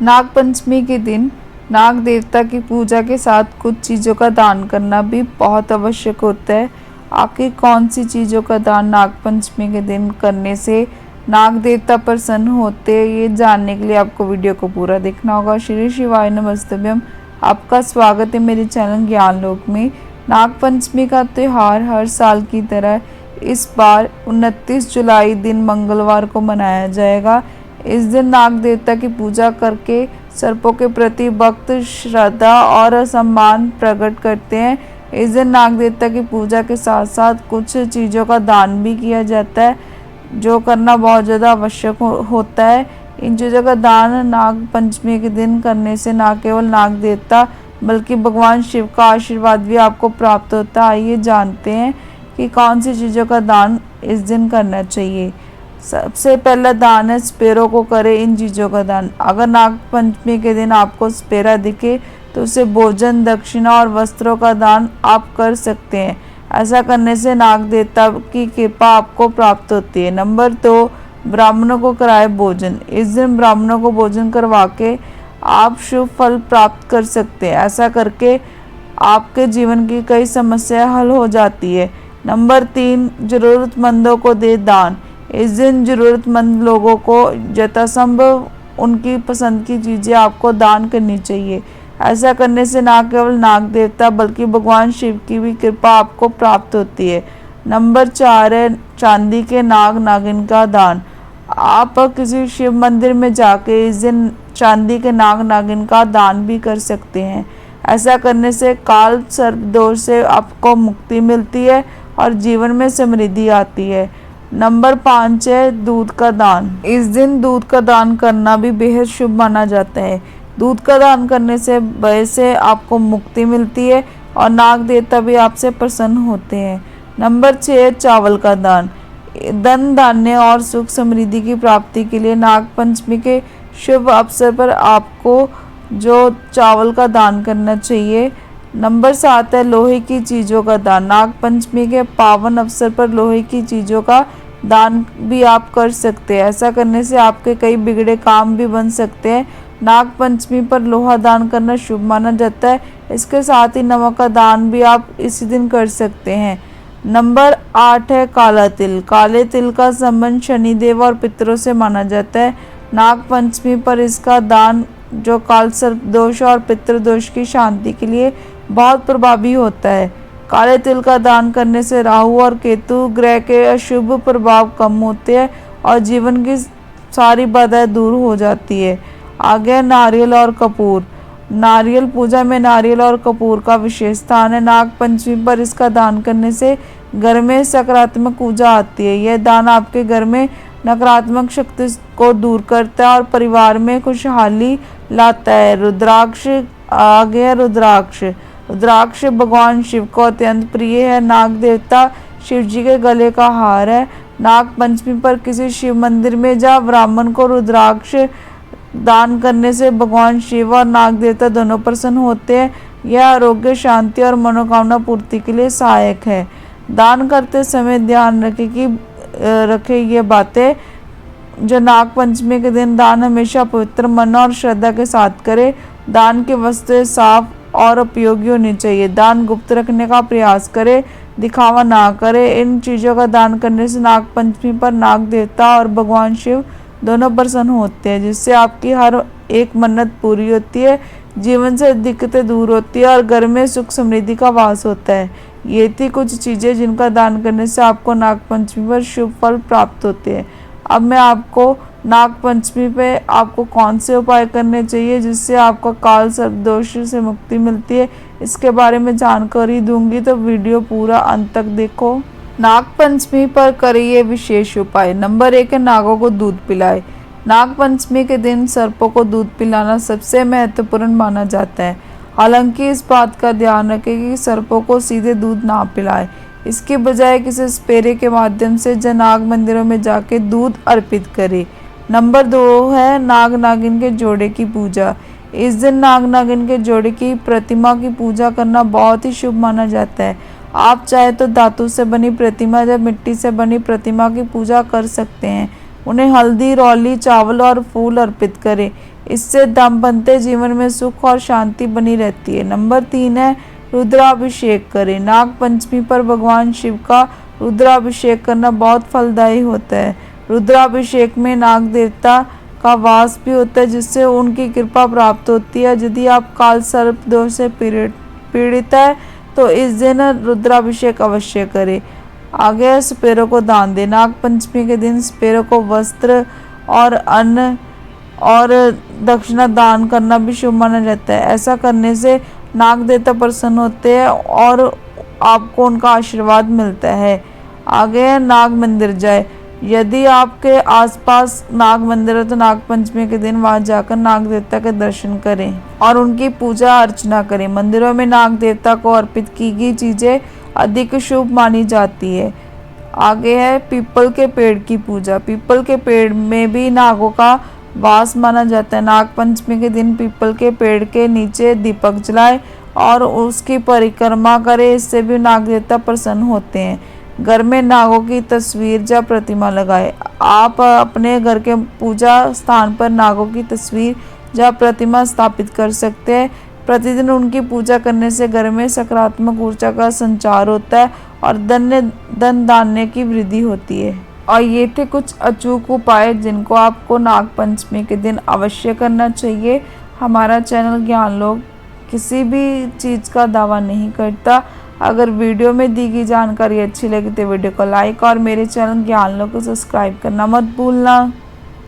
नाग पंचमी के दिन नाग देवता की पूजा के साथ कुछ चीज़ों का दान करना भी बहुत आवश्यक होता है। आखिर कौन सी चीज़ों का दान नाग पंचमी के दिन करने से नाग देवता प्रसन्न होते हैं, ये जानने के लिए आपको वीडियो को पूरा देखना होगा। श्री शिवाय नमस्तुभ्यम। आपका स्वागत है मेरे चैनल ज्ञान लोक में। नाग पंचमी का त्यौहार हर साल की तरह इस बार 29 जुलाई दिन मंगलवार को मनाया जाएगा। इस दिन नाग देवता की पूजा करके सर्पों के प्रति भक्त श्रद्धा और सम्मान प्रकट करते हैं। इस दिन नाग देवता की पूजा के साथ साथ कुछ चीज़ों का दान भी किया जाता है, जो करना बहुत ज़्यादा आवश्यक होता है। इन चीज़ों का दान नाग पंचमी के दिन करने से न केवल नाग देवता बल्कि भगवान शिव का आशीर्वाद भी आपको प्राप्त होता है। आइए जानते हैं कि कौन सी चीज़ों का दान इस दिन करना चाहिए। सबसे पहला दान है स्पेरों को करें इन चीज़ों का दान। अगर नाग पंचमी के दिन आपको स्पेरा दिखे तो उसे भोजन, दक्षिणा और वस्त्रों का दान आप कर सकते हैं। ऐसा करने से नाग देवता की कृपा आपको प्राप्त होती है। नंबर 2, ब्राह्मणों को कराए भोजन। इस दिन ब्राह्मणों को भोजन करवा के आप शुभ फल प्राप्त कर सकते हैं। ऐसा करके आपके जीवन की कई समस्याएं हल हो जाती है। नंबर 3, जरूरतमंदों को दे दान। इस दिन ज़रूरतमंद लोगों को यथासंभव उनकी पसंद की चीज़ें आपको दान करनी चाहिए। ऐसा करने से न केवल नाग देवता बल्कि भगवान शिव की भी कृपा आपको प्राप्त होती है। नंबर 4 है चांदी के नाग नागिन का दान। आप किसी शिव मंदिर में जाके इस दिन चांदी के नाग नागिन का दान भी कर सकते हैं। ऐसा करने से काल सर्प दोष से आपको मुक्ति मिलती है और जीवन में समृद्धि आती है। नंबर 5 है दूध का दान। इस दिन दूध का दान करना भी बेहद शुभ माना जाता है। दूध का दान करने से भय से आपको मुक्ति मिलती है और नाग देवता भी आपसे प्रसन्न होते हैं। नंबर 6 है चावल का दान। धन धान्य और सुख समृद्धि की प्राप्ति के लिए नाग पंचमी के शुभ अवसर पर आपको जो चावल का दान करना चाहिए। नंबर 7 है लोहे की चीज़ों का दान। नाग पंचमी के पावन अवसर पर लोहे की चीज़ों का दान भी आप कर सकते हैं। ऐसा करने से आपके कई बिगड़े काम भी बन सकते हैं। नाग पंचमी पर लोहा दान करना शुभ माना जाता है। इसके साथ ही नमक का दान भी आप इसी दिन कर सकते हैं। नंबर 8 है काला तिल। काले तिल का संबंध शनिदेव और पितरों से माना जाता है। नाग पंचमी पर इसका दान जो काल सर्प दोष और पितृ दोष की शांति के लिए बहुत प्रभावी होता है। काले तिल का दान करने से राहु और केतु ग्रह के अशुभ प्रभाव कम होते हैं और जीवन की सारी बाधाएं दूर हो जाती है। आगे नारियल और कपूर। नारियल पूजा में नारियल और कपूर का विशेष स्थान है। नाग पंचमी पर इसका दान करने से घर में सकारात्मक ऊर्जा आती है। यह दान आपके घर में नकारात्मक शक्ति को दूर करता है और परिवार में खुशहाली लाता है। रुद्राक्ष। आगे रुद्राक्ष। रुद्राक्ष भगवान शिव को अत्यंत प्रिय है। नाग देवता शिव जी के गले का हार है। नाग पंचमी पर किसी शिव मंदिर में जा ब्राह्मण को रुद्राक्ष दान करने से भगवान शिव और नाग देवता दोनों प्रसन्न होते हैं। यह आरोग्य, शांति और मनोकामना पूर्ति के लिए सहायक है। दान करते समय ध्यान रखें ये बातें। जो नाग पंचमी के दिन दान हमेशा पवित्र मन और श्रद्धा के साथ करें। दान की वस्तुएं साफ और उपयोगी होनी चाहिए। दान गुप्त रखने का प्रयास करें, दिखावा ना करें। इन चीज़ों का दान करने से नाग पंचमी पर नाग देवता और भगवान शिव दोनों प्रसन्न होते हैं, जिससे आपकी हर एक मन्नत पूरी होती है, जीवन से दिक्कतें दूर होती है और घर में सुख समृद्धि का वास होता है। ये थी कुछ चीज़ें जिनका दान करने से आपको नाग पंचमी पर शुभ फल प्राप्त होते हैं। अब मैं आपको नाग पंचमी पे आपको कौन से उपाय करने चाहिए जिससे आपका काल सर्प दोष से मुक्ति मिलती है, इसके बारे में जानकारी दूंगी, तो वीडियो पूरा अंत तक देखो। नाग पंचमी पर करिए विशेष उपाय। नंबर 1 है नागों को दूध पिलाए। नाग पंचमी के दिन सर्पों को दूध पिलाना सबसे महत्वपूर्ण माना जाता है। हालांकि इस बात का ध्यान रखें कि सर्पों को सीधे दूध ना पिलाए। इसके बजाय किसी स्पेरे के माध्यम से नाग मंदिरों में जाके दूध अर्पित करें। नंबर 2 है नाग नागिन के जोड़े की पूजा। इस दिन नाग नागिन के जोड़े की प्रतिमा की पूजा करना बहुत ही शुभ माना जाता है। आप चाहे तो धातु से बनी प्रतिमा या मिट्टी से बनी प्रतिमा की पूजा कर सकते हैं। उन्हें हल्दी, रौली, चावल और फूल अर्पित करें। इससे दाम्पत्य जीवन में सुख और शांति बनी रहती है। नंबर 3 है रुद्राभिषेक करें। नाग पंचमी पर भगवान शिव का रुद्राभिषेक करना बहुत फलदायी होता है। रुद्राभिषेक में नाग देवता का वास भी होता है, जिससे उनकी कृपा प्राप्त होती है। यदि आप काल सर्प दोष से पीड़ित है तो इस दिन रुद्राभिषेक अवश्य करें। आगे सपेरों को दान दें। नाग पंचमी के दिन सपेरों को वस्त्र और अन्न और दक्षिणा दान करना भी शुभ माना जाता है। ऐसा करने से नाग देवता प्रसन्न होते हैं और आपको उनका आशीर्वाद मिलता है। आगे है नाग मंदिर जाए। यदि आपके आसपास नाग मंदिर है तो नाग पंचमी के दिन वहां जाकर नाग देवता के दर्शन करें और उनकी पूजा अर्चना करें। मंदिरों में नाग देवता को अर्पित की गई चीजें अधिक शुभ मानी जाती है। आगे है पीपल के पेड़ की पूजा। पीपल के पेड़ में भी नागों का वास माना जाता है। नाग पंचमी के दिन पीपल के पेड़ के नीचे दीपक जलाए और उसकी परिक्रमा करें। इससे भी नाग देवता प्रसन्न होते हैं। घर में नागों की तस्वीर या प्रतिमा लगाए। आप अपने घर के पूजा स्थान पर नागों की तस्वीर या प्रतिमा स्थापित कर सकते हैं। प्रतिदिन उनकी पूजा करने से घर में सकारात्मक ऊर्जा का संचार होता है और धन धान्य की वृद्धि होती है। और ये थे कुछ अचूक उपाय जिनको आपको नाग पंचमी के दिन अवश्य करना चाहिए। हमारा चैनल ज्ञान लोग किसी भी चीज़ का दावा नहीं करता। अगर वीडियो में दी गई जानकारी अच्छी लगी तो वीडियो को लाइक और मेरे चैनल ज्ञान लोग को सब्सक्राइब करना मत भूलना।